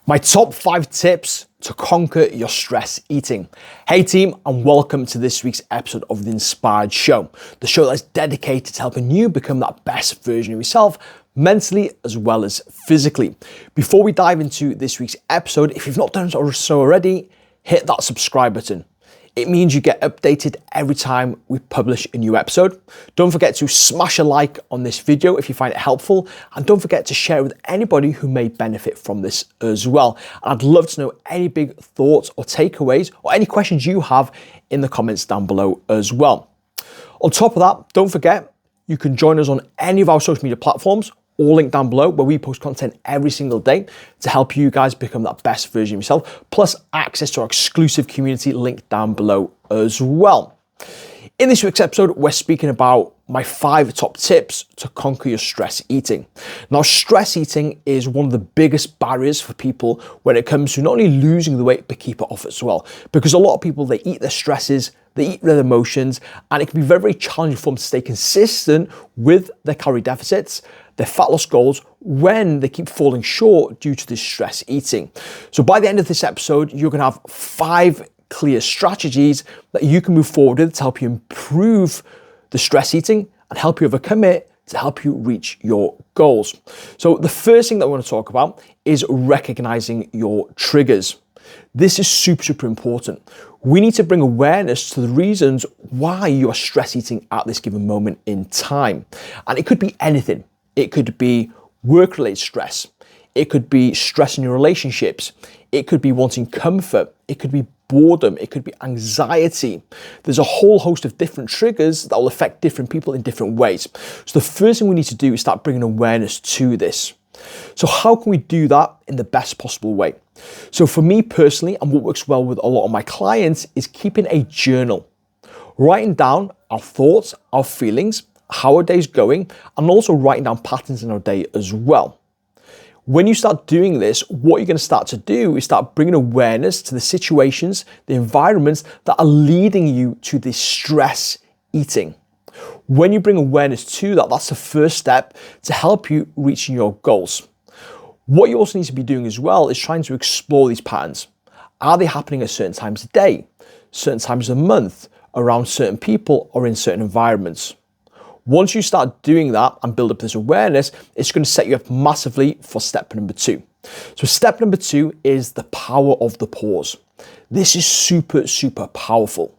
My top 5 tips to conquer your stress eating. Hey team, and welcome to this week's episode of The Inspired Show, the show that's dedicated to helping you become that best version of yourself, mentally as well as physically. Before we dive into this week's episode, if you've not done so already, hit that subscribe button. It means you get updated every time we publish a new episode. Don't forget to smash a like on this video if you find it helpful, and don't forget to share it with anybody who may benefit from this as well. And I'd love to know any big thoughts or takeaways or any questions you have in the comments down below as well. On top of that, don't forget, you can join us on any of our social media platforms, all linked down below, where we post content every single day to help you guys become that best version of yourself, plus access to our exclusive community linked down below as well. In this week's episode, we're speaking about my 5 top tips to conquer your stress eating. Now, stress eating is one of the biggest barriers for people when it comes to not only losing the weight, but keep it off as well. Because a lot of people, they eat their stresses, they eat their emotions, and it can be very, very challenging for them to stay consistent with their calorie deficits, their fat loss goals, when they keep falling short due to this stress eating. So by the end of this episode, you're gonna have 5 clear strategies that you can move forward with to help you improve the stress eating and help you overcome it to help you reach your goals. So the first thing that we want to talk about is recognizing your triggers. This is super, super important. We need to bring awareness to the reasons why you are stress eating at this given moment in time. And it could be anything. It could be work-related stress. It could be stress in your relationships. It could be wanting comfort. It could be boredom. It could be anxiety. There's a whole host of different triggers that will affect different people in different ways. So the first thing we need to do is start bringing awareness to this. So how can we do that in the best possible way? So for me personally, and what works well with a lot of my clients, is keeping a journal, writing down our thoughts, our feelings, how our day's going, and also writing down patterns in our day as well. When you start doing this, what you're going to start to do is start bringing awareness to the situations, the environments that are leading you to this stress eating. When you bring awareness to that, that's the first step to help you reaching your goals. What you also need to be doing as well is trying to explore these patterns. Are they happening at certain times of day, certain times of the month, around certain people, or in certain environments? Once you start doing that and build up this awareness, it's going to set you up massively for step number 2. So step number 2 is the power of the pause. This is super, super powerful.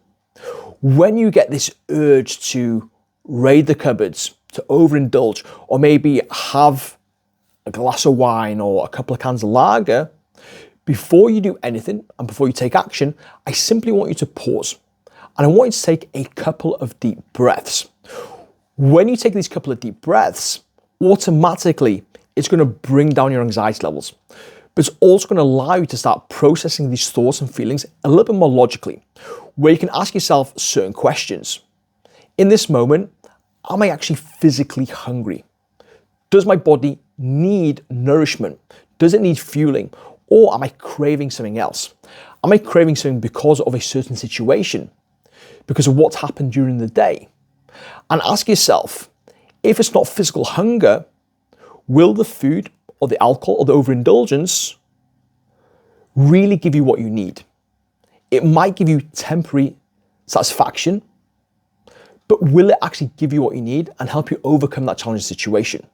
When you get this urge to raid the cupboards, to overindulge, or maybe have a glass of wine or a couple of cans of lager, before you do anything and before you take action, I simply want you to pause. And I want you to take a couple of deep breaths. When you take these couple of deep breaths, automatically it's going to bring down your anxiety levels, but it's also going to allow you to start processing these thoughts and feelings a little bit more logically, where you can ask yourself certain questions. In this moment, am I actually physically hungry? Does my body need nourishment? Does it need fueling? Or am I craving something else? Am I craving something because of a certain situation? Because of what's happened during the day? And ask yourself, if it's not physical hunger, will the food or the alcohol or the overindulgence really give you what you need? It might give you temporary satisfaction, but will it actually give you what you need and help you overcome that challenging situation?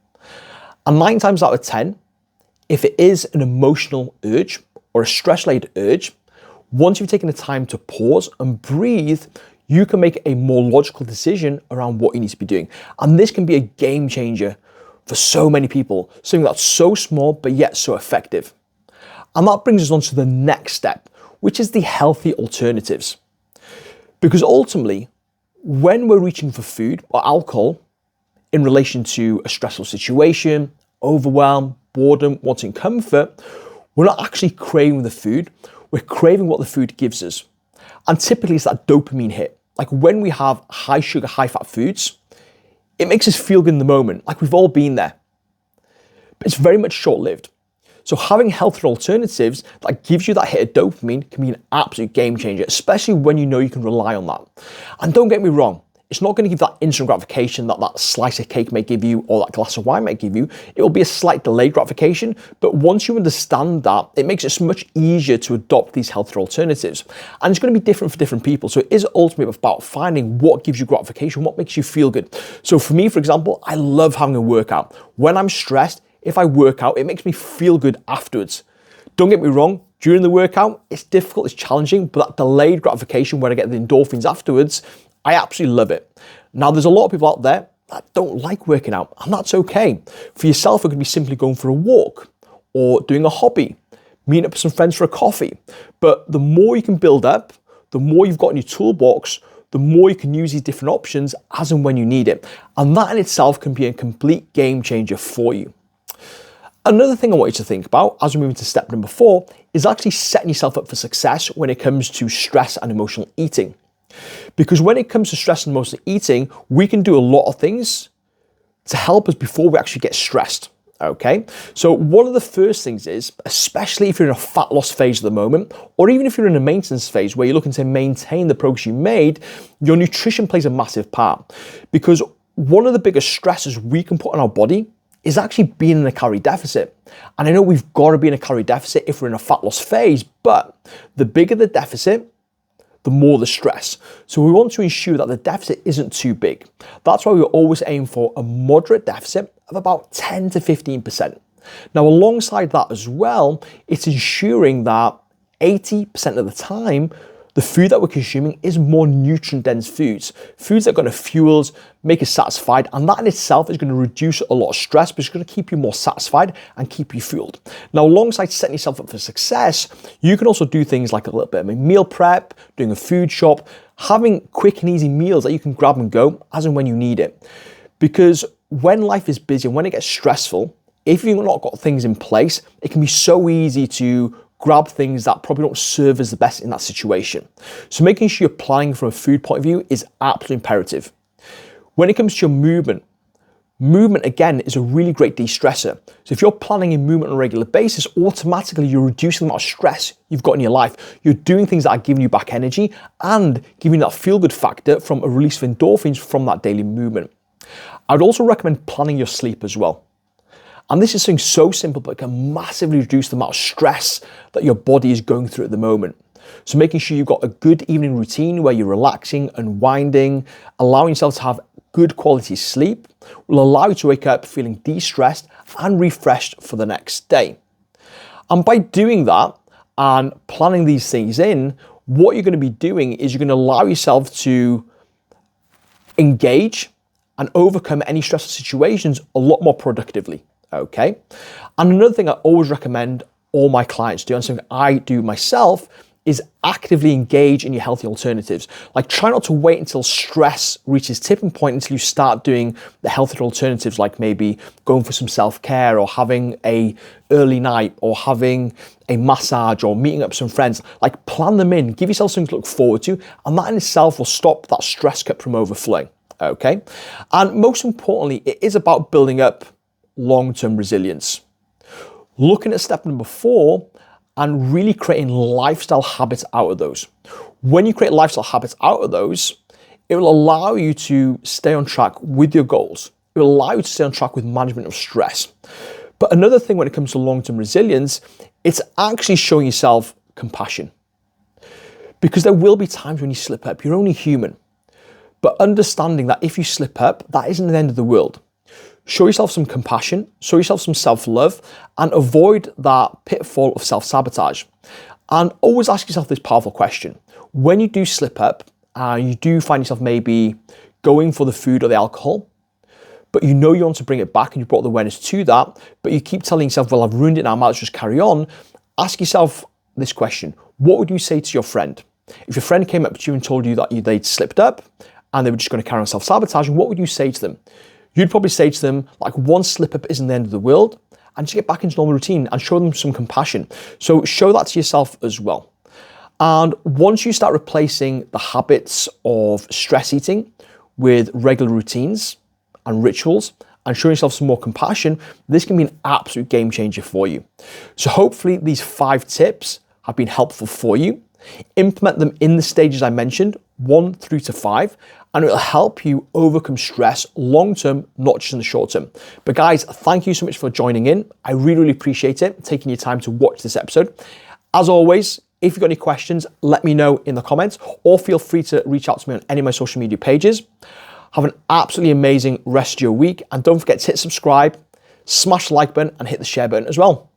And 9 times out of 10, if it is an emotional urge or a stress-related urge, once you've taken the time to pause and breathe, you can make a more logical decision around what you need to be doing. And this can be a game changer for so many people, something that's so small, but yet so effective. And that brings us on to the next step, which is the healthy alternatives. Because ultimately, when we're reaching for food or alcohol in relation to a stressful situation, overwhelm, boredom, wanting comfort, we're not actually craving the food, we're craving what the food gives us. And typically it's that dopamine hit. Like when we have high sugar, high fat foods, it makes us feel good in the moment, like we've all been there. But it's very much short-lived. So having healthier alternatives that gives you that hit of dopamine can be an absolute game changer, especially when you know you can rely on that. And don't get me wrong, It's not going to give that instant gratification that that slice of cake may give you or that glass of wine might give you. It will be a slight delayed gratification, but once you understand that, it makes it much easier to adopt these healthier alternatives. And it's going to be different for different people. So it is ultimately about finding what gives you gratification, what makes you feel good. So for me, for example, I love having a workout. When I'm stressed, if I work out, it makes me feel good afterwards. Don't get me wrong, during the workout, it's difficult, it's challenging, but that delayed gratification when I get the endorphins afterwards, I absolutely love it. Now, there's a lot of people out there that don't like working out, and that's okay. For yourself, it could be simply going for a walk or doing a hobby, meeting up with some friends for a coffee. But the more you can build up, the more you've got in your toolbox, the more you can use these different options as and when you need it. And that in itself can be a complete game changer for you. Another thing I want you to think about as we move into step number 4 is actually setting yourself up for success when it comes to stress and emotional eating. Because when it comes to stress and emotional eating, we can do a lot of things to help us before we actually get stressed. Okay, so one of the first things is, especially if you're in a fat loss phase at the moment, or even if you're in a maintenance phase where you're looking to maintain the progress you made, your nutrition plays a massive part. Because one of the biggest stresses we can put on our body is actually being in a calorie deficit. And I know we've got to be in a calorie deficit if we're in a fat loss phase, but the bigger the deficit, the more the stress. So we want to ensure that the deficit isn't too big. That's why we always aim for a moderate deficit of about 10 to 15%. Now, alongside that as well, it's ensuring that 80% of the time, the food that we're consuming is more nutrient-dense foods that are going to fuel us, make us satisfied, and that in itself is going to reduce a lot of stress, but it's going to keep you more satisfied and keep you fueled. Now, alongside setting yourself up for success, you can also do things like a little bit of a meal prep, doing a food shop, having quick and easy meals that you can grab and go as and when you need it. Because when life is busy and when it gets stressful, if you've not got things in place, it can be so easy to grab things that probably don't serve as the best in that situation. So making sure you're planning from a food point of view is absolutely imperative. When it comes to your movement again is a really great de-stressor. So if you're planning in movement on a regular basis, automatically you're reducing the amount of stress you've got in your life. You're doing things that are giving you back energy and giving you that feel-good factor from a release of endorphins from that daily movement. I would also recommend planning your sleep as well. And this is something so simple, but it can massively reduce the amount of stress that your body is going through at the moment. So making sure you've got a good evening routine where you're relaxing, unwinding, allowing yourself to have good quality sleep will allow you to wake up feeling de-stressed and refreshed for the next day. And by doing that and planning these things in, what you're going to be doing is you're going to allow yourself to engage and overcome any stressful situations a lot more productively. Okay. And another thing I always recommend all my clients do, and something I do myself, is actively engage in your healthy alternatives. Like, try not to wait until stress reaches tipping point until you start doing the healthier alternatives, like maybe going for some self-care or having a early night or having a massage or meeting up with some friends. Like, plan them in, give yourself something to look forward to, and that in itself will stop that stress cup from overflowing. Okay. And most importantly, it is about building up long-term resilience. Looking at step number 4 and really creating lifestyle habits out of those. When you create lifestyle habits out of those, it will allow you to stay on track with your goals. It will allow you to stay on track with management of stress. But another thing when it comes to long-term resilience, it's actually showing yourself compassion. Because there will be times when you slip up. You're only human. But understanding that if you slip up, that isn't the end of the world. Show yourself some compassion, show yourself some self-love, and avoid that pitfall of self-sabotage. And always ask yourself this powerful question. When you do slip up, you do find yourself maybe going for the food or the alcohol, but you know you want to bring it back and you brought the awareness to that, but you keep telling yourself, well, I've ruined it now, I might as well just carry on. Ask yourself this question. What would you say to your friend? If your friend came up to you and told you that they'd slipped up and they were just going to carry on self-sabotaging, what would you say to them? You'd probably say to them, like, one slip up isn't the end of the world, and just get back into normal routine and show them some compassion. So show that to yourself as well. And once you start replacing the habits of stress eating with regular routines and rituals and showing yourself some more compassion, this can be an absolute game changer for you. So hopefully these 5 tips have been helpful for you. Implement them in the stages I mentioned, 1 through to 5, and it'll help you overcome stress long term, not just in the short term. But guys, thank you so much for joining in. I really, really appreciate it, taking your time to watch this episode. As always, if you've got any questions, let me know in the comments, or feel free to reach out to me on any of my social media pages. Have an absolutely amazing rest of your week, and don't forget to hit subscribe, smash the like button, and hit the share button as well.